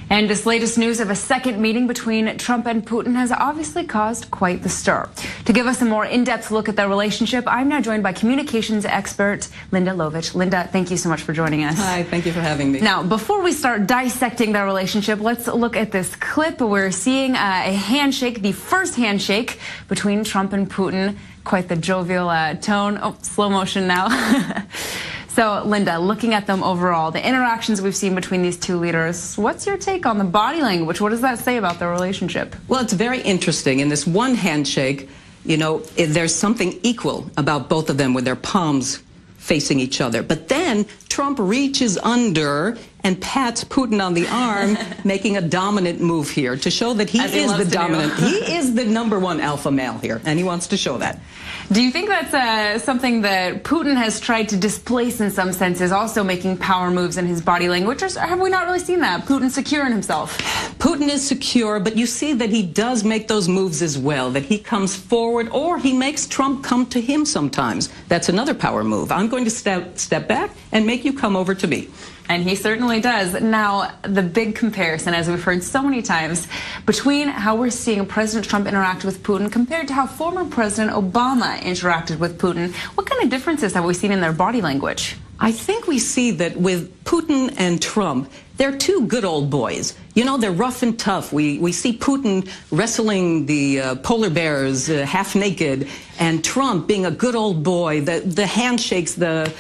And this latest news of a second meeting between Trump and Putin has obviously caused quite the stir. To give us a more in-depth look at their relationship, I'm now joined by communications expert Linda Lovitch. Linda, thank you so much for joining us. Hi, thank you for having me. Now, before we start dissecting their relationship, let's look at this clip. We're seeing a handshake, the first handshake between Trump and Putin. Quite the jovial tone. Oh, slow motion now. So, Linda, looking at them overall, the interactions we've seen between these two leaders, what's your take on the body language? What does that say about their relationship? Well, it's very interesting. In this one handshake, you know, there's something equal about both of them with their palms facing each other. But then Trump reaches under and pats Putin on the arm, making a dominant move here to show that he is the dominant. He is the #1 alpha male here, and he wants to show that. Do you think that's something that Putin has tried to displace in some senses, also making power moves in his body language, or have we not really seen that? Putin secure in himself? Putin is secure, but you see that he does make those moves as well, that he comes forward, or he makes Trump come to him sometimes. That's another power move. I'm going to step back and make you come over to me. And he certainly does. Now, the big comparison, as we've heard so many times, between how we're seeing President Trump interact with Putin compared to how former President Obama interacted with Putin, what kind of differences have we seen in their body language? I think we see that with Putin and Trump, they're two good old boys. You know, they're rough and tough. We see Putin wrestling the polar bears half naked, and Trump being a good old boy, the handshakes, the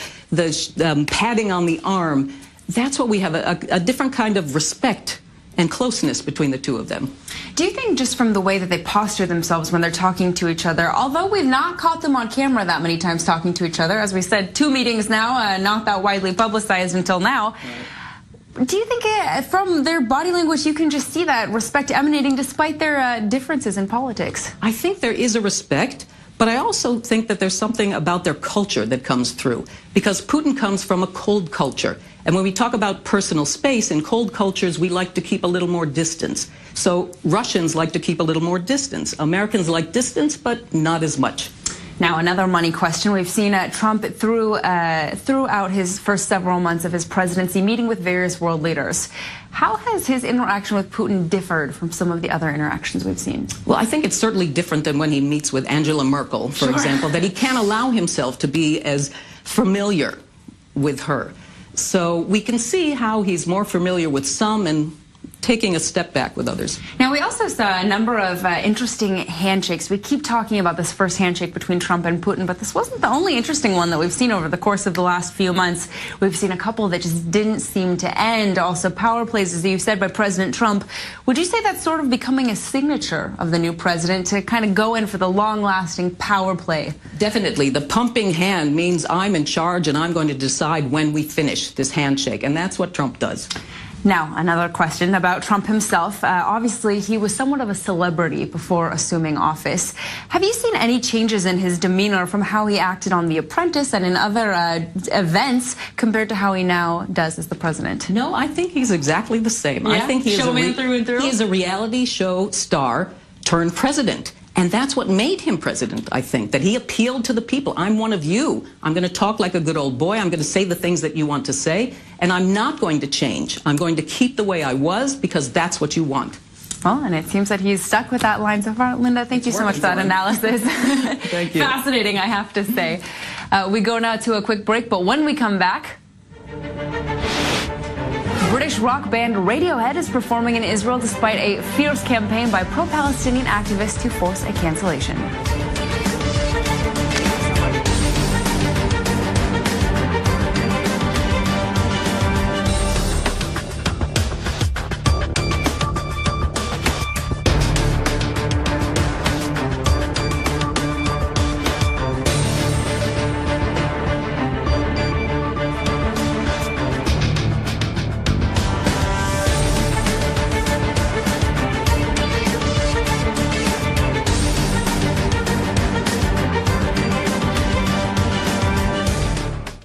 patting on the arm. That's what we have, a different kind of respect and closeness between the two of them. Do you think just from the way that they posture themselves when they're talking to each other, although we've not caught them on camera that many times talking to each other, as we said, 2 meetings now, not that widely publicized until now, do you think from their body language you can just see that respect emanating despite their differences in politics? I think there is a respect. But I also think that there's something about their culture that comes through, because Putin comes from a cold culture. And when we talk about personal space, in cold cultures, we like to keep a little more distance. So Russians like to keep a little more distance. Americans like distance, but not as much. Now, another money question. We've seen Trump throughout his first several months of his presidency meeting with various world leaders. How has his interaction with Putin differed from some of the other interactions we've seen? Well, I think it's certainly different than when he meets with Angela Merkel, for example, that he can't allow himself to be as familiar with her. So we can see how he's more familiar with some and taking a step back with others. Now, we also saw a number of interesting handshakes. We keep talking about this first handshake between Trump and Putin, but this wasn't the only interesting one that we've seen over the course of the last few months. We've seen a couple that just didn't seem to end. Also, power plays, as you said, by President Trump. Would you say that's sort of becoming a signature of the new president, to kind of go in for the long-lasting power play? Definitely. The pumping hand means I'm in charge and I'm going to decide when we finish this handshake, and that's what Trump does. Now, another question about Trump himself. Obviously, he was somewhat of a celebrity before assuming office. Have you seen any changes in his demeanor from how he acted on The Apprentice and in other events compared to how he now does as the president? No, I think he's exactly the same. Yeah? I think he Showman through and through? He is a reality show star turned president. And that's what made him president, I think, that he appealed to the people. I'm one of you. I'm going to talk like a good old boy. I'm going to say the things that you want to say. And I'm not going to change. I'm going to keep the way I was, because that's what you want. Well, and it seems that he's stuck with that line so far. Linda, thank you so much for that analysis. Thank you. Fascinating, I have to say. We go now to a quick break, but when we come back, British rock band Radiohead is performing in Israel despite a fierce campaign by pro-Palestinian activists to force a cancellation.